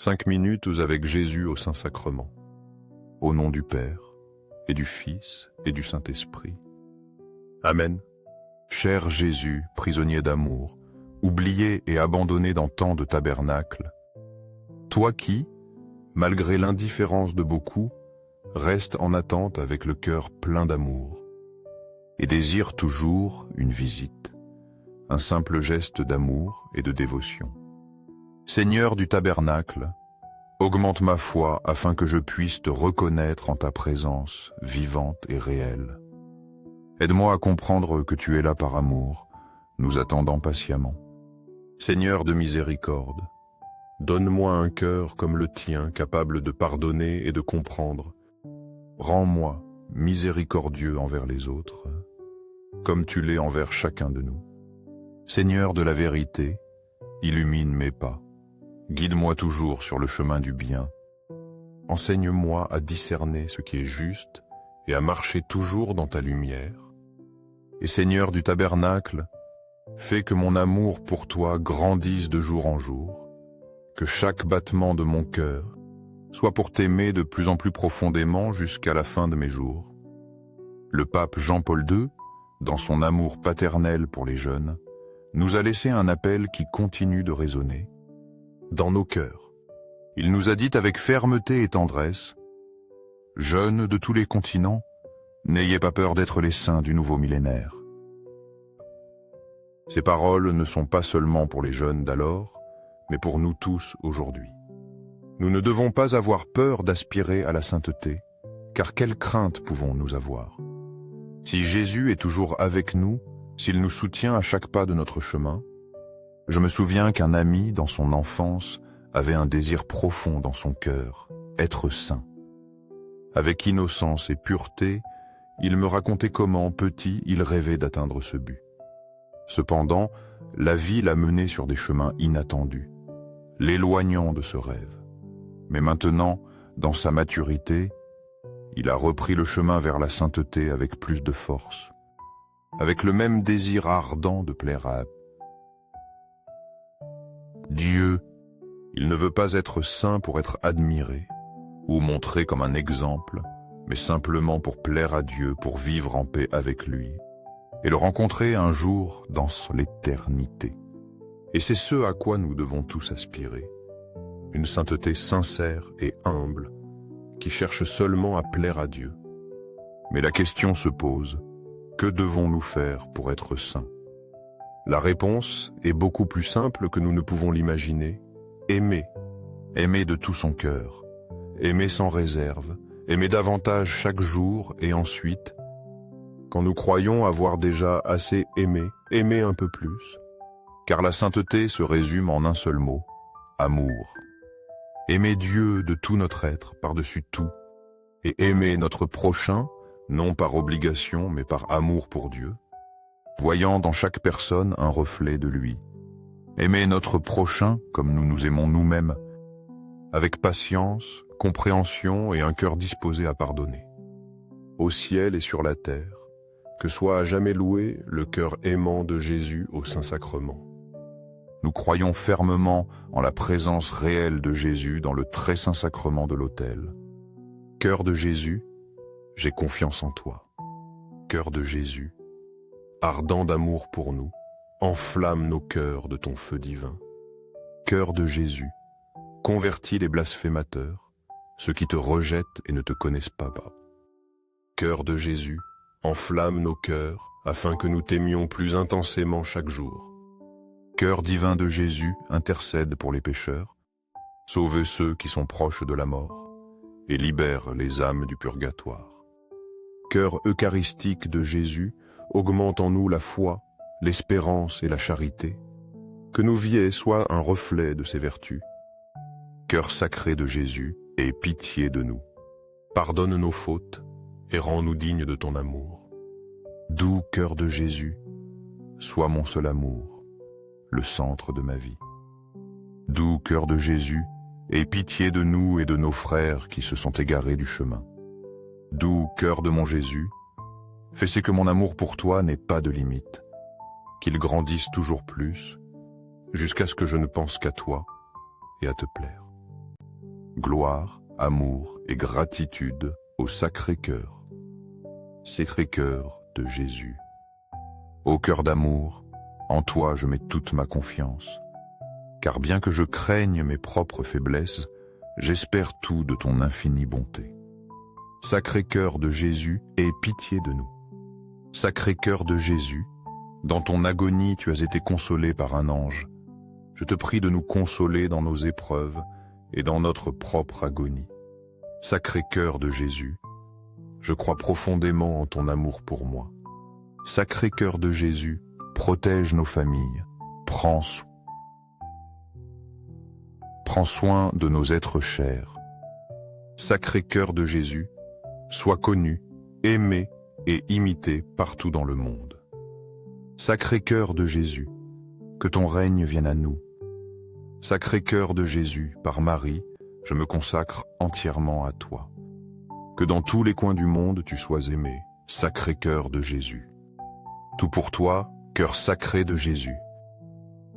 5 minutes avec Jésus au Saint-Sacrement. Au nom du Père, et du Fils, et du Saint-Esprit. Amen. Cher Jésus, prisonnier d'amour, oublié et abandonné dans tant de tabernacles, toi qui, malgré l'indifférence de beaucoup, restes en attente avec le cœur plein d'amour, et désires toujours une visite, un simple geste d'amour et de dévotion. Seigneur du tabernacle, augmente ma foi afin que je puisse te reconnaître en ta présence vivante et réelle. Aide-moi à comprendre que tu es là par amour, nous attendant patiemment. Seigneur de miséricorde, donne-moi un cœur comme le tien, capable de pardonner et de comprendre. Rends-moi miséricordieux envers les autres, comme tu l'es envers chacun de nous. Seigneur de la vérité, illumine mes pas. Guide-moi toujours sur le chemin du bien. Enseigne-moi à discerner ce qui est juste et à marcher toujours dans ta lumière. Et Seigneur du tabernacle, fais que mon amour pour toi grandisse de jour en jour, que chaque battement de mon cœur soit pour t'aimer de plus en plus profondément jusqu'à la fin de mes jours. Le pape Jean-Paul II, dans son amour paternel pour les jeunes, nous a laissé un appel qui continue de résonner dans nos cœurs. Il nous a dit avec fermeté et tendresse: « Jeunes de tous les continents, n'ayez pas peur d'être les saints du nouveau millénaire. » Ces paroles ne sont pas seulement pour les jeunes d'alors, mais pour nous tous aujourd'hui. Nous ne devons pas avoir peur d'aspirer à la sainteté, car quelle crainte pouvons-nous avoir? Si Jésus est toujours avec nous, s'il nous soutient à chaque pas de notre chemin, je me souviens qu'un ami, dans son enfance, avait un désir profond dans son cœur, être saint. Avec innocence et pureté, il me racontait comment, petit, il rêvait d'atteindre ce but. Cependant, la vie l'a mené sur des chemins inattendus, l'éloignant de ce rêve. Mais maintenant, dans sa maturité, il a repris le chemin vers la sainteté avec plus de force, avec le même désir ardent de plaire à Dieu. Il ne veut pas être saint pour être admiré ou montré comme un exemple, mais simplement pour plaire à Dieu, pour vivre en paix avec lui et le rencontrer un jour dans l'éternité. Et c'est ce à quoi nous devons tous aspirer. Une sainteté sincère et humble qui cherche seulement à plaire à Dieu. Mais la question se pose: que devons-nous faire pour être saints? La réponse est beaucoup plus simple que nous ne pouvons l'imaginer. Aimer. Aimer de tout son cœur. Aimer sans réserve. Aimer davantage chaque jour et ensuite, quand nous croyons avoir déjà assez aimé, aimer un peu plus. Car la sainteté se résume en un seul mot: amour. Aimer Dieu de tout notre être, par-dessus tout, et aimer notre prochain, non par obligation, mais par amour pour Dieu, voyant dans chaque personne un reflet de lui. Aimer notre prochain comme nous nous aimons nous-mêmes, avec patience, compréhension et un cœur disposé à pardonner. Au ciel et sur la terre, que soit à jamais loué le cœur aimant de Jésus au Saint-Sacrement. Nous croyons fermement en la présence réelle de Jésus dans le très saint sacrement de l'autel. Cœur de Jésus, j'ai confiance en toi. Cœur de Jésus, ardent d'amour pour nous, enflamme nos cœurs de ton feu divin. Cœur de Jésus, convertis les blasphémateurs, ceux qui te rejettent et ne te connaissent pas. Cœur de Jésus, enflamme nos cœurs afin que nous t'aimions plus intensément chaque jour. Cœur divin de Jésus, intercède pour les pécheurs, sauve ceux qui sont proches de la mort et libère les âmes du purgatoire. Cœur eucharistique de Jésus, augmente en nous la foi, l'espérance et la charité, que nos vies soient un reflet de ces vertus. Cœur sacré de Jésus, aie pitié de nous. Pardonne nos fautes et rends-nous dignes de ton amour. Doux cœur de Jésus, sois mon seul amour, le centre de ma vie. Doux cœur de Jésus, aie pitié de nous et de nos frères qui se sont égarés du chemin. Doux cœur de mon Jésus, fais que mon amour pour toi n'ait pas de limite, qu'il grandisse toujours plus, jusqu'à ce que je ne pense qu'à toi et à te plaire. gloire, amour et gratitude au Sacré-Cœur. Sacré-Cœur de Jésus. Ô cœur d'amour, en toi je mets toute ma confiance. Car bien que je craigne mes propres faiblesses, j'espère tout de ton infinie bonté. Sacré-Cœur de Jésus, aie pitié de nous. Sacré-Cœur de Jésus, dans ton agonie tu as été consolé par un ange. Je te prie de nous consoler dans nos épreuves et dans notre propre agonie. Sacré-Cœur de Jésus, je crois profondément en ton amour pour moi. Sacré-Cœur de Jésus, protège nos familles, prends soin de nos êtres chers. Sacré-Cœur de Jésus, sois connu, aimé et imité partout dans le monde. Sacré-Cœur de Jésus, que ton règne vienne à nous. Sacré-Cœur de Jésus, par Marie, je me consacre entièrement à toi. Que dans tous les coins du monde tu sois aimé, Sacré-Cœur de Jésus. Tout pour toi, cœur sacré de Jésus.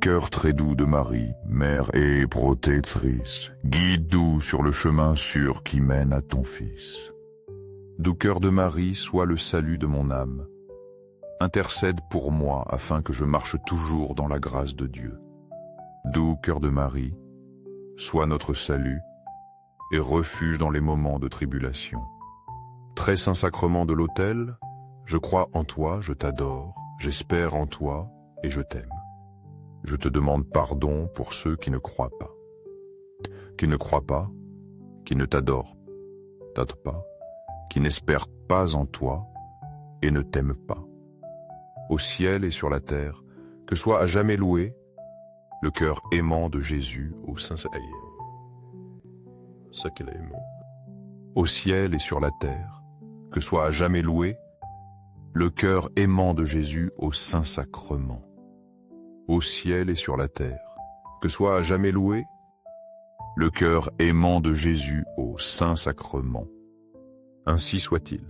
Cœur très doux de Marie, mère et protectrice, guide-nous sur le chemin sûr qui mène à ton Fils. Doux cœur de Marie, sois le salut de mon âme. Intercède pour moi afin que je marche toujours dans la grâce de Dieu. Doux cœur de Marie, sois notre salut et refuge dans les moments de tribulation. Très saint sacrement de l'autel, je crois en toi, je t'adore, j'espère en toi et je t'aime. Je te demande pardon pour ceux qui ne croient pas. Qui ne croient pas, qui ne t'adorent pas, qui n'espèrent pas en toi et ne t'aiment pas. Au ciel et sur la terre, que soit à jamais loué le cœur aimant de Jésus au Saint-Sacrement. Au ciel et sur la terre, que soit à jamais loué le cœur aimant de Jésus au Saint-Sacrement. Au ciel et sur la terre, que soit à jamais loué le cœur aimant de Jésus au Saint-Sacrement. Ainsi soit-il.